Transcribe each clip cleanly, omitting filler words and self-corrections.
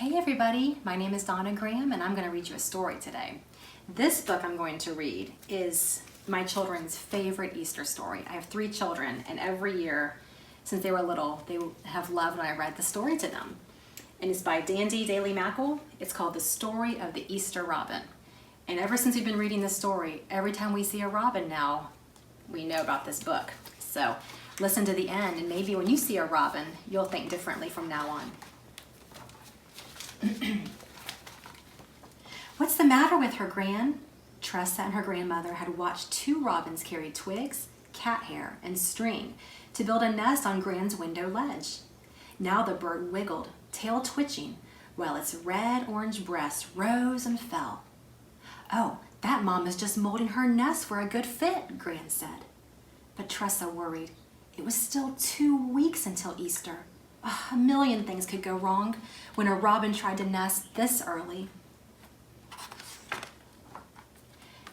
Hey everybody, my name is Donna Graham and I'm going to read you a story today. This book I'm going to read is my children's favorite Easter story. I have 3 children and every year since they were little they have loved when I read the story to them. And it's by Dandy Daly Mackle. It's called The Story of the Easter Robin. And ever since we've been reading this story, every time we see a robin now, we know about this book. So listen to the end and maybe when you see a robin, you'll think differently from now on. What's the matter with her, Gran? Tressa and her grandmother had watched 2 robins carry twigs, cat hair, and string to build a nest on Gran's window ledge. Now the bird wiggled, tail twitching, while its red-orange breast rose and fell. Oh, that mom is just molding her nest for a good fit, Gran said. But Tressa worried. It was still 2 weeks until Easter. A million things could go wrong when a robin tried to nest this early.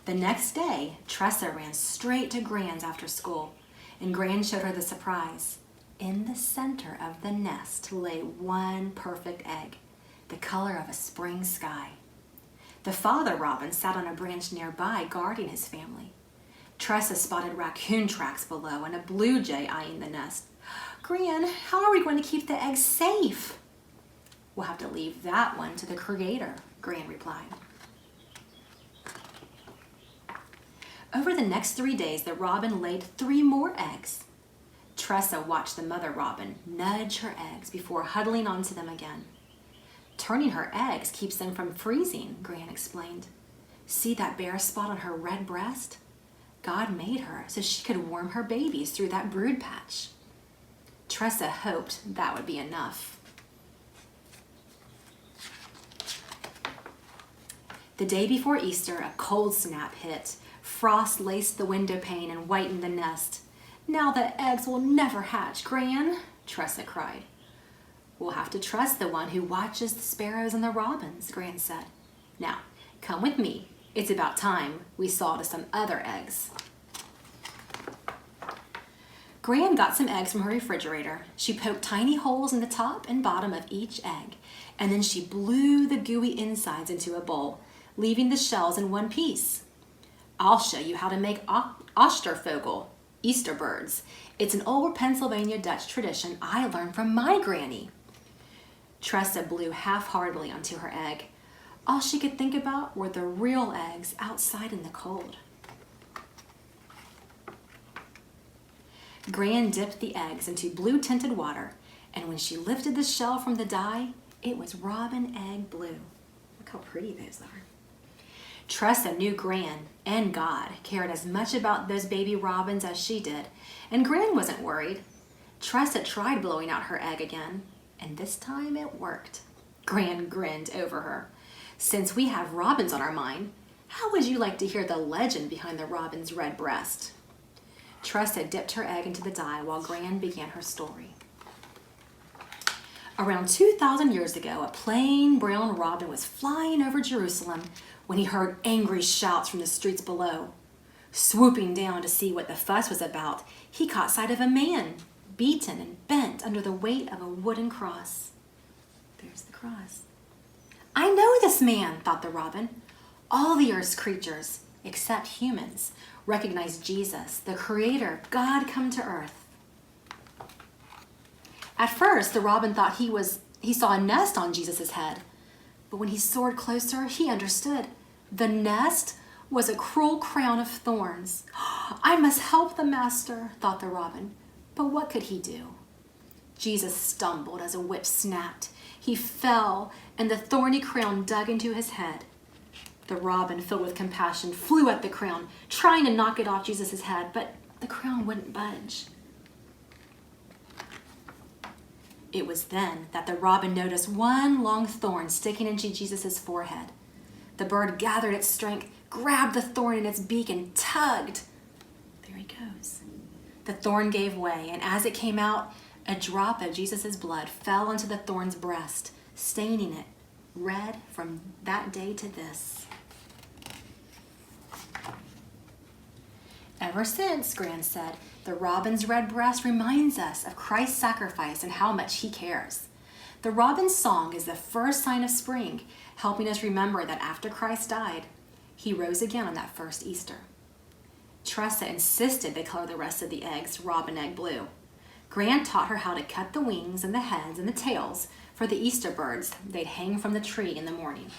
The next day, Tressa ran straight to Gran's after school, and Gran showed her the surprise. In the center of the nest lay one perfect egg, the color of a spring sky. The father robin sat on a branch nearby, guarding his family. Tressa spotted raccoon tracks below and a blue jay eyeing the nest. Gran, how are we going to keep the eggs safe? We'll have to leave that one to the Creator, Gran replied. Over the next 3 days, the robin laid 3 more eggs. Tressa watched the mother robin nudge her eggs before huddling onto them again. Turning her eggs keeps them from freezing, Gran explained. See that bare spot on her red breast? God made her so she could warm her babies through that brood patch. Tressa hoped that would be enough. The day before Easter, a cold snap hit. Frost laced the window pane and whitened the nest. Now the eggs will never hatch, Gran, Tressa cried. We'll have to trust the one who watches the sparrows and the robins, Gran said. Now, come with me. It's about time we saw to some other eggs. Gran got some eggs from her refrigerator. She poked tiny holes in the top and bottom of each egg, and then she blew the gooey insides into a bowl, leaving the shells in one piece. I'll show you how to make Ostervogel, Easter birds. It's an old Pennsylvania Dutch tradition I learned from my granny. Tressa blew half-heartedly onto her egg. All she could think about were the real eggs outside in the cold. Gran dipped the eggs into blue-tinted water, and when she lifted the shell from the dye, it was robin egg blue. Look how pretty those are. Tressa knew Gran and God cared as much about those baby robins as she did, and Gran wasn't worried. Tressa tried blowing out her egg again, and this time it worked. Gran grinned over her. Since we have robins on our mind, how would you like to hear the legend behind the robin's red breast? Tressa dipped her egg into the dye while Gran began her story. Around 2,000 years ago, a plain brown robin was flying over Jerusalem when he heard angry shouts from the streets below. Swooping down to see what the fuss was about, he caught sight of a man, beaten and bent under the weight of a wooden cross. There's the cross. I know this man, thought the robin. All the earth's creatures, except humans, recognize Jesus, the Creator, God come to earth. At first, the robin thought he saw a nest on Jesus' head. But when he soared closer, he understood. The nest was a cruel crown of thorns. I must help the master, thought the robin. But what could he do? Jesus stumbled as a whip snapped. He fell, and the thorny crown dug into his head. The robin, filled with compassion, flew at the crown, trying to knock it off Jesus' head, but the crown wouldn't budge. It was then that the robin noticed one long thorn sticking into Jesus' forehead. The bird gathered its strength, grabbed the thorn in its beak, and tugged. There he goes. The thorn gave way, and as it came out, a drop of Jesus' blood fell onto the thorn's breast, staining it red from that day to this. Ever since, Gran said, the robin's red breast reminds us of Christ's sacrifice and how much he cares. The robin's song is the first sign of spring, helping us remember that after Christ died, he rose again on that first Easter. Tressa insisted they color the rest of the eggs robin egg blue. Gran taught her how to cut the wings and the heads and the tails for the Easter birds they'd hang from the tree in the morning.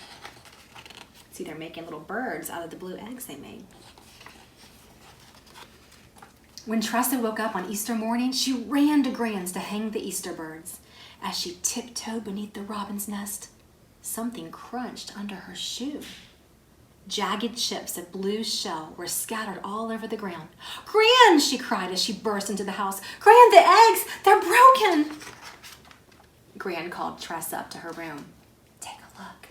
See, they're making little birds out of the blue eggs they made. When Tressa woke up on Easter morning, she ran to Gran's to hang the Easter birds. As she tiptoed beneath the robin's nest, something crunched under her shoe. Jagged chips of blue shell were scattered all over the ground. "Gran!" she cried as she burst into the house. "Gran, the eggs! They're broken!" Gran called Tressa up to her room. "Take a look."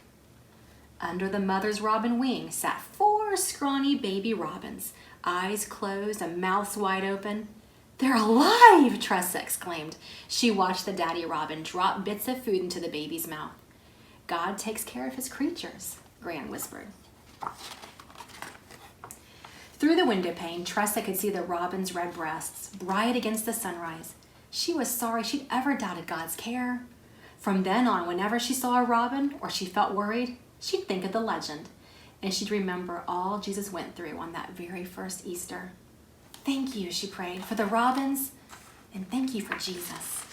Under the mother's robin wing sat 4 scrawny baby robins, eyes closed and mouths wide open. "They're alive!" Tressa exclaimed. She watched the daddy robin drop bits of food into the baby's mouth. "God takes care of his creatures," Gran whispered. Through the window pane, Tressa could see the robin's red breasts, bright against the sunrise. She was sorry she'd ever doubted God's care. From then on, whenever she saw a robin or she felt worried, she'd think of the legend, and she'd remember all Jesus went through on that very first Easter. "Thank you," she prayed, "for the robins, and thank you for Jesus."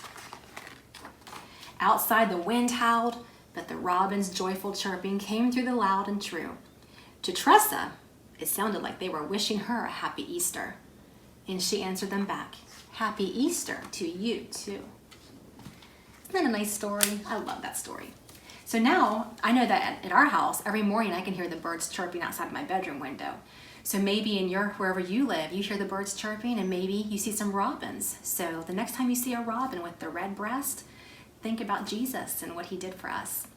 Outside, the wind howled, but the robins' joyful chirping came through the loud and true. To Tressa, it sounded like they were wishing her a happy Easter. And she answered them back, "Happy Easter to you too." Isn't that a nice story? I love that story. So now I know that at our house, every morning I can hear the birds chirping outside my bedroom window. So maybe in wherever you live, you hear the birds chirping and maybe you see some robins. So the next time you see a robin with the red breast, think about Jesus and what he did for us.